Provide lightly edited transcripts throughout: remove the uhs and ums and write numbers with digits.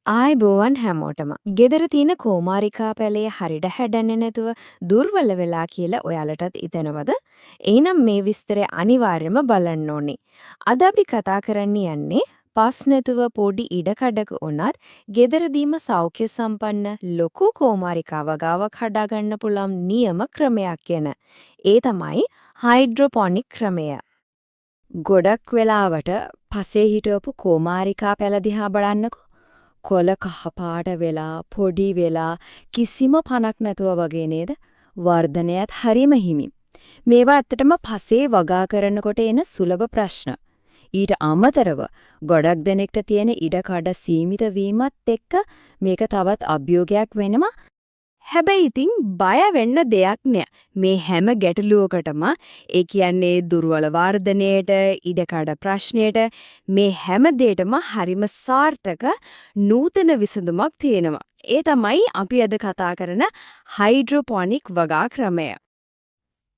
ආයිබෝවන් හැමෝටම. ගෙදර තියෙන කෝමාරිකා පැලේ හරියට හැඩන්නේ නැතුව දුර්වල වෙලා කියලා ඔයාලටත් හිතෙනවද? එහෙනම් මේ විස්තරය අනිවාර්යයෙන්ම බලන්න ඕනේ. අද අපි කතා කරන්න යන්නේ පස් නැතුව පොඩි ඉඩකඩක උනත් ගෙදරදීම සෞඛ්‍ය සම්පන්න ලොකු කෝමාරිකා වගාවක් හදාගන්න පුළුවන් නියම ක්‍රමයක් ගැන. ඒ තමයි හයිඩ්‍රොපොනික් ක්‍රමය. ගොඩක් වෙලාවට පසේ හිටවපු කෝමාරිකා පැල දිහා බලන්නකෝ. කොළ කහපාට වෙලා පොඩි වෙලා කිසිම පණක් නැතුව වගේ නේද? වර්ධනයත් හරිම හිමි. මේවා ඇත්තටම පසේ වගා කරනකොට එන සුලභ ප්‍රශ්න. ඊට අමතරව ගොඩක් දෙනෙක්ට තියෙන ඉඩකඩ සීමිත වීමත් එක්ක මේක තවත් අභියෝගයක් වෙනවා. හැබැයි ඉතින් බය වෙන්න දෙයක් නෑ. මේ හැම ගැටලුවකටම ඒ කියන්නේ දුර්වල වර්ධනයේට, ඉඩකඩ ප්‍රශ්නයට මේ හැම දෙයකටම හරිම සාර්ථක නූතන විසඳුමක් තියෙනවා. ඒ තමයි අපි අද කතා කරන හයිඩ්‍රොපොනික් වගා ක්‍රමය.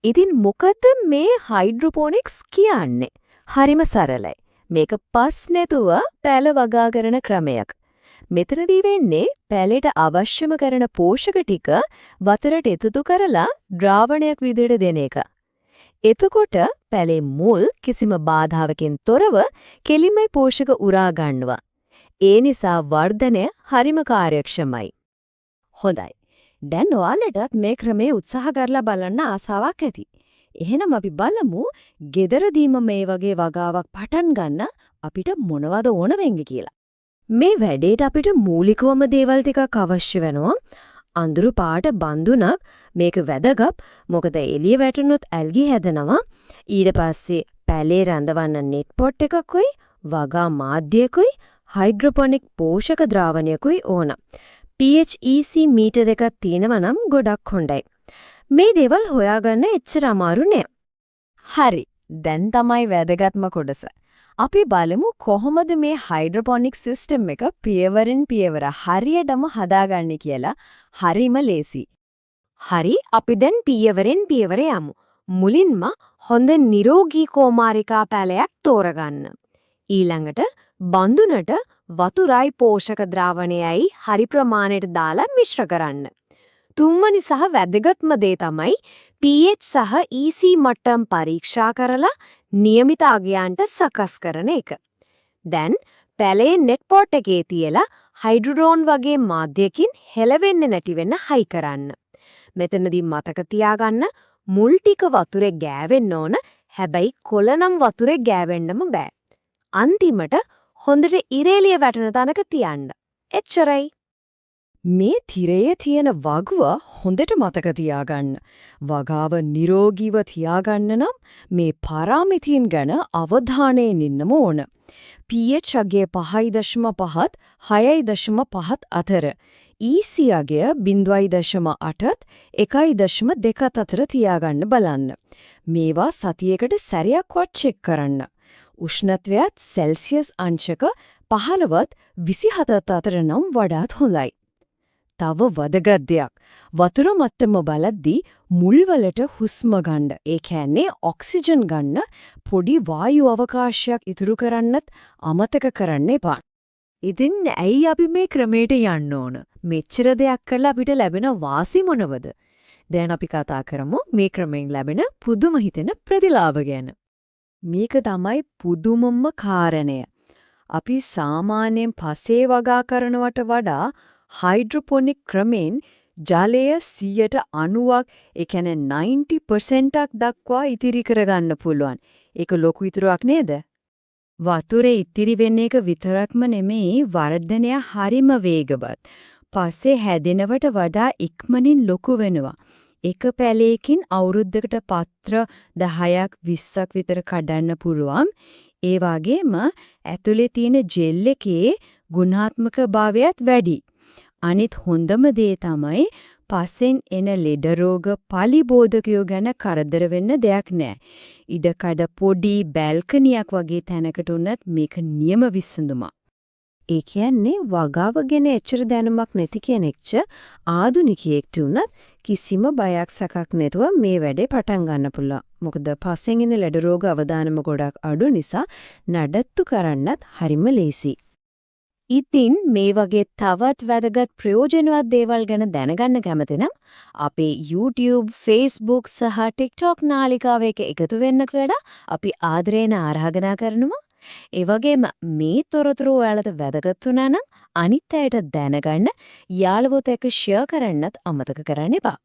ඉතින් මොකද මේ හයිඩ්‍රොපොනික්ස් කියන්නේ? හරිම සරලයි. මේක පස් නැතුව පැල වගා කරන ක්‍රමයක්. මෙතනදී වෙන්නේ පැලේට අවශ්‍යම කරන පෝෂක ටික වතුරට එකතු කරලා ද්‍රාවණයක් විදිහට දෙන එක. එතකොට පැලේ මුල් කිසිම බාධාවකින් තොරව කෙලින්ම පෝෂක උරා ගන්නවා. ඒ නිසා වර්ධනය හරිම කාර්යක්ෂමයි. හොඳයි. දැන් ඔයාලටත් මේ ක්‍රමයේ උත්සාහ කරලා බලන්න ආසාවක් ඇති. එහෙනම් අපි බලමු ගෙදරදීම මේ වගේ වගාවක් පටන් ගන්න අපිට මොනවද ඕන වෙන්නේ කියලා. මේ වැඩේට අපිට මූලිකවම දේවල් ටිකක් අවශ්‍ය වෙනවා. අඳුරු පාට බඳුනක් මේක වැදගත්. මොකද එළිය වැටුනොත් ඇල්ගි හැදෙනවා. ඊට පස්සේ පැලේ රඳවන්න නෙට් පොට් එකකුයි, වගා මාධ්‍යකුයි, හයිඩ්‍රොපොනික් පෝෂක ද්‍රාවණයකුයි ඕන. pH EC මීටර් දෙකක් තියෙනවා නම් ගොඩක් හොඳයි. මේ දේවල් හොයාගන්න එච්චර අමාරු නෑ. හරි. දැන් තමයි වැදගත්ම කොටස. අපි බලමු කොහොමද මේ හයිඩ්‍රොපොනික් සිස්ටම් එක පියවරෙන් පියවර හරියටම හදාගන්නේ කියලා. හරිම ලේසි. හරි, අපි දැන් පියවරෙන් පියවර යමු. මුලින්ම හොඳ නිරෝගී කෝමාරිකා පැලයක් තෝරගන්න. ඊළඟට බඳුනට වතුරයි පෝෂක ද්‍රාවණයයි හරි ප්‍රමාණයට දාලා මිශ්‍ර කරන්න. තුන්වනි සහ වැදගත්ම දේ තමයි pH සහ EC මට්ටම් පරීක්ෂා කරලා નિયમિત අගයන්ට සකස් කරන එක. දැන් පැලේ නෙට් පොට් එකේ තියලා හයිඩ්‍රෝඩෝන් වගේ මාධ්‍යකින් හෙලවෙන්නේ නැති වෙන්න හයි කරන්න. මෙතනදී මතක තියාගන්න මුල් ටික වතුරේ ගෑවෙන්න ඕන. හැබැයි කොළ නම් වතුරේ ගෑවෙන්නම බෑ. අන්තිමට හොඳට ඉරේලිය වැටෙන තැනක තියන්න. එච්චරයි. මේ තිරයේ තියෙන වගුව හොඳට මතක තියාගන්න. වගාව නිරෝගීව තියාගන්න නම් මේ පාරාමිතීන් ගැන අවධානයෙන් ඉන්නම ඕන. pH අගය 5.5ත් 6.5ත් අතර. EC අගය 0.8ත් 1.2ත් අතර තියාගන්න බලන්න. මේවා සතියකට සැරයක්වත් චෙක් කරන්න. උෂ්ණත්වයත් සෙල්සියස් අංශක 15ත් 27ත් අතර නම් වඩාත් හොඳයි. තව වැදගත් දෙයක්. වතුර මට්ටම බලද්දී මුල්වලට හුස්ම ගන්න. ඒ කියන්නේ ඔක්සිජන් ගන්න පොඩි වායු අවකාශයක් ඉතුරු කරන්නත් අමතක කරන්න එපා. ඉතින් ඇයි අපි මේ ක්‍රමයට යන්න ඕන? මෙච්චර දෙයක් කරලා අපිට ලැබෙන වාසි මොනවද? දැන් අපි කතා කරමු මේ ක්‍රමයෙන් ලැබෙන පුදුම හිතෙන ප්‍රතිලාභ ගැන. මේක තමයි පුදුමම කාරණය. අපි සාමාන්‍යයෙන් පසේ වගා කරනවට වඩා හයිඩ්‍රොපොනික් ක්‍රමෙන් ජලය 90ක් ඒ කියන්නේ 90%ක් දක්වා ඉතිරි කරගන්න පුළුවන්. ඒක ලොකු ඉතුරුවක් නේද? වතුරේ ඉතිරි වෙන එක විතරක්ම නෙමෙයි වර්ධනය හරිම වේගවත්. පස්සේ හැදෙනවට වඩා ඉක්මනින් ලොකු වෙනවා. එක පැලයකින් අවුරුද්දකට පත්‍ර 10ක් 20ක් විතර කඩන්න පුළුවන්. ඒ වගේම ඇතුලේ තියෙන ජෙල් එකේ ගුණාත්මක භාවයත් වැඩි. අනිත් හොඳම දේ තමයි පස්සෙන් එන ලෙඩ රෝග පලිබෝධකයෝ ගැන කරදර වෙන්න දෙයක් නෑ. ඉඩකඩ පොඩි බැල්කනියක් වගේ තැනකට උනත් මේක නියම විසඳුමක්. ඒ කියන්නේ වගාව ගැන එච්චර දැනුමක් නැති කෙනෙක්ට ආධුනිකයෙක්ට උනත් කිසිම බයක් සැකක් නැතුව මේ වැඩේ පටන් ගන්න පුළුවන්. මොකද පස්සෙන් එන ලෙඩ රෝග අවදානම ගොඩක් අඩු නිසා නඩත්තු කරන්නත් හරිම ලේසි. ඉතින් මේ වගේ තවත් වැදගත් ප්‍රයෝජනවත් දේවල් ගැන දැනගන්න කැමතිනම් අපේ YouTube, Facebook සහ TikTok නාලිකාව එක එකතු වෙන්න කියලා අපි ආදරේන ආරාධනා කරනවා. ඒ වගේම මේ තොරතුරු ඔයාලට වැදගත් වුණා නම් අනිත් අයට දැනගන්න යාළුවොත් එක්ක ෂෙයා කරන්නත් අමතක කරන්න එපා.